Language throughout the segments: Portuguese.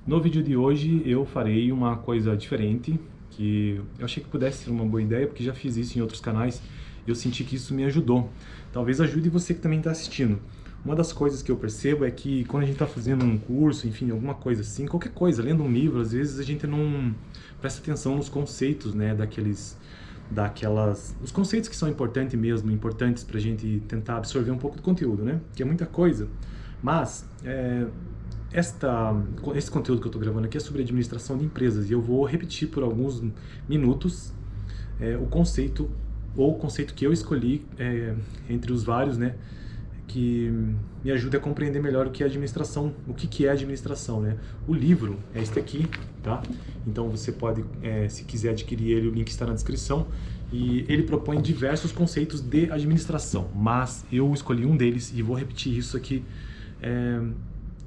No vídeo de hoje eu farei uma coisa diferente, que eu achei que pudesse ser uma boa ideia, porque já fiz isso em outros canais e eu senti que isso me ajudou. Talvez ajude você que também está assistindo. Uma das coisas que eu percebo é que quando a gente está fazendo um curso, enfim, alguma coisa assim, qualquer coisa, lendo um livro, às vezes a gente não presta atenção nos conceitos, né, os conceitos que são importantes mesmo, importantes para a gente tentar absorver um pouco do conteúdo, né, que é muita coisa. Mas esse conteúdo que eu estou gravando aqui é sobre administração de empresas e eu vou repetir por alguns minutos o conceito, ou o conceito que eu escolhi entre os vários, né, que me ajuda a compreender melhor o que é administração, o que é administração, né? O livro é este aqui, tá? Então você pode, se quiser adquirir ele, o link está na descrição. E ele propõe diversos conceitos de administração, mas eu escolhi um deles e vou repetir isso aqui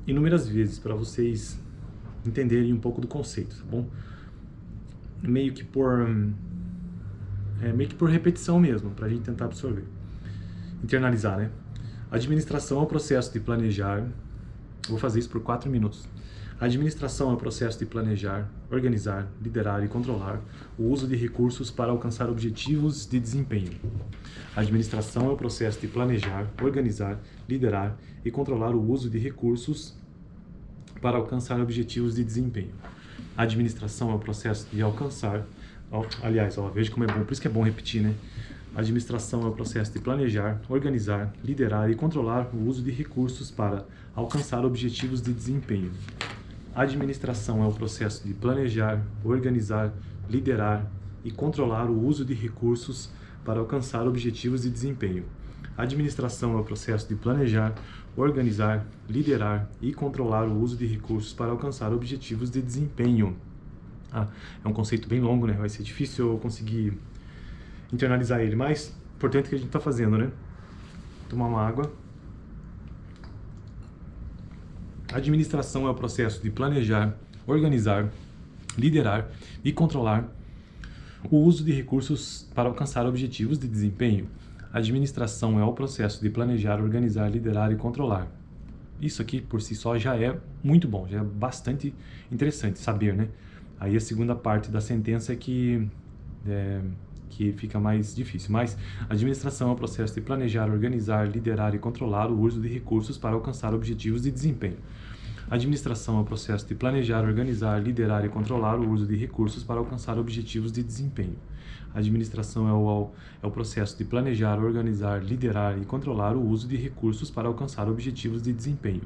inúmeras vezes para vocês entenderem um pouco do conceito, tá bom? Meio que por repetição mesmo, para a gente tentar absorver, internalizar, né? Administração é o processo de planejar. Vou fazer isso por 4 minutos. A administração é o processo de planejar, organizar, liderar e controlar o uso de recursos para alcançar objetivos de desempenho. A administração é o processo de planejar, organizar, liderar e controlar o uso de recursos para alcançar objetivos de desempenho. A administração é o processo de alcançar... veja como é bom, por isso que é bom repetir, né? A administração é o processo de planejar, organizar, liderar e controlar o uso de recursos para alcançar objetivos de desempenho. A administração é o processo de planejar, organizar, liderar e controlar o uso de recursos para alcançar objetivos de desempenho. A administração é o processo de planejar, organizar, liderar e controlar o uso de recursos para alcançar objetivos de desempenho. É um conceito bem longo, né? Vai ser difícil eu conseguir internalizar ele, mas importante que a gente está fazendo, né? Tomar uma água. A administração é o processo de planejar, organizar, liderar e controlar o uso de recursos para alcançar objetivos de desempenho. A administração é o processo de planejar, organizar, liderar e controlar. Isso aqui por si só já é muito bom, já é bastante interessante saber, né? Aí a segunda parte da sentença é que fica mais difícil. Mas a administração é o processo de planejar, organizar, liderar e controlar o uso de recursos para alcançar objetivos de desempenho. A administração é o processo de planejar, organizar, liderar e controlar o uso de recursos para alcançar objetivos de desempenho. A administração é o processo de planejar, organizar, liderar e controlar o uso de recursos para alcançar objetivos de desempenho.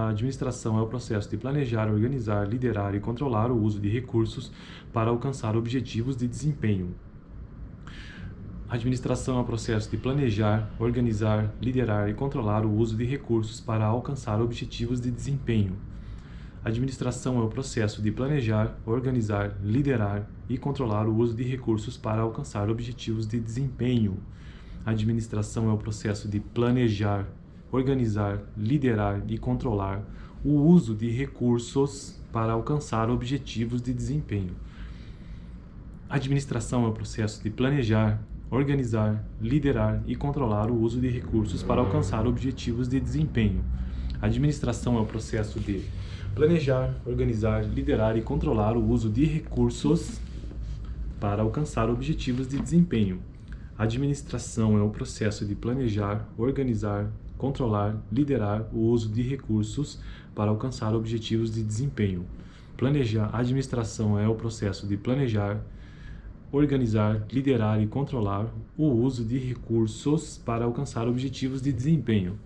A administração é o processo de planejar, organizar, liderar e controlar o uso de recursos para alcançar objetivos de desempenho. A administração é o processo de planejar, organizar, liderar e controlar o uso de recursos para alcançar objetivos de desempenho. A administração é o processo de planejar, organizar, liderar e controlar o uso de recursos para alcançar objetivos de desempenho. A administração é o processo de planejar, organizar, liderar e controlar o uso de recursos para alcançar objetivos de desempenho. A administração é o processo de planejar, organizar, liderar e controlar o uso de recursos para alcançar objetivos de desempenho. A administração é o processo de planejar, organizar, liderar e controlar o uso de recursos para alcançar objetivos de desempenho. A administração é o processo de planejar, organizar, controlar, liderar o uso de recursos para alcançar objetivos de desempenho. A administração é o processo de planejar, organizar, liderar e controlar o uso de recursos para alcançar objetivos de desempenho.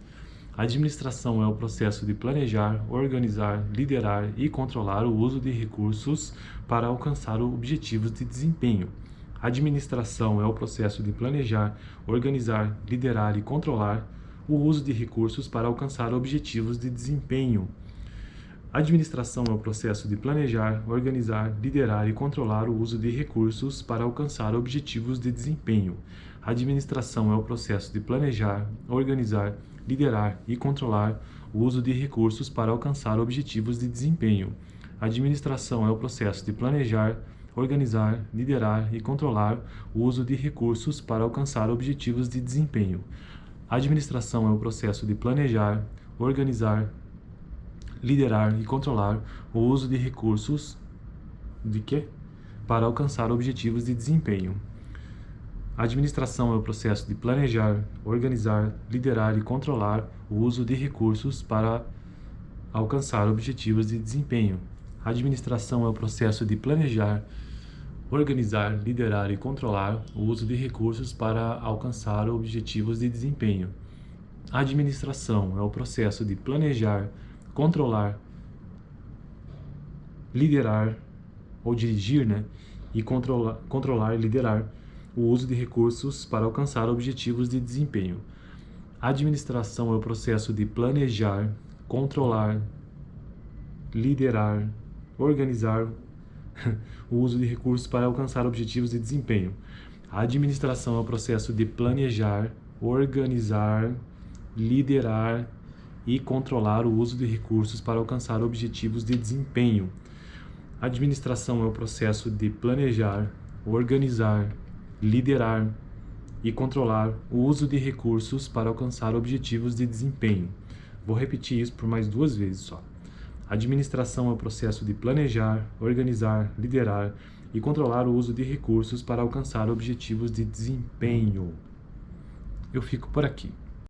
A administração é o processo de planejar, organizar, liderar e controlar o uso de recursos para alcançar objetivos de desempenho. A administração é o processo de planejar, organizar, liderar e controlar o uso de recursos para alcançar objetivos de desempenho. A administração é o processo de planejar, organizar, liderar e controlar o uso de recursos para alcançar objetivos de desempenho. A administração é o processo de planejar, organizar, liderar e controlar o uso de recursos para alcançar objetivos de desempenho. A administração é o processo de planejar, organizar, liderar e controlar o uso de recursos para alcançar objetivos de desempenho. A administração é o processo de planejar, organizar, liderar e controlar o uso de recursos de quê? Para alcançar objetivos de desempenho. A administração é o processo de planejar, organizar, liderar e controlar o uso de recursos para alcançar objetivos de desempenho. A administração é o processo de planejar, organizar, liderar e controlar o uso de recursos para alcançar objetivos de desempenho. A administração é o processo de planejar, controlar, liderar ou dirigir, e controlar e liderar o uso de recursos para alcançar objetivos de desempenho. A administração é o processo de planejar, controlar, liderar, organizar o uso de recursos para alcançar objetivos de desempenho. A administração é o processo de planejar, organizar, liderar e controlar o uso de recursos para alcançar objetivos de desempenho. A administração é o processo de planejar, organizar, liderar e controlar o uso de recursos para alcançar objetivos de desempenho. Vou repetir isso por mais 2 vezes só. A administração é o processo de planejar, organizar, liderar e controlar o uso de recursos para alcançar objetivos de desempenho. Eu fico por aqui.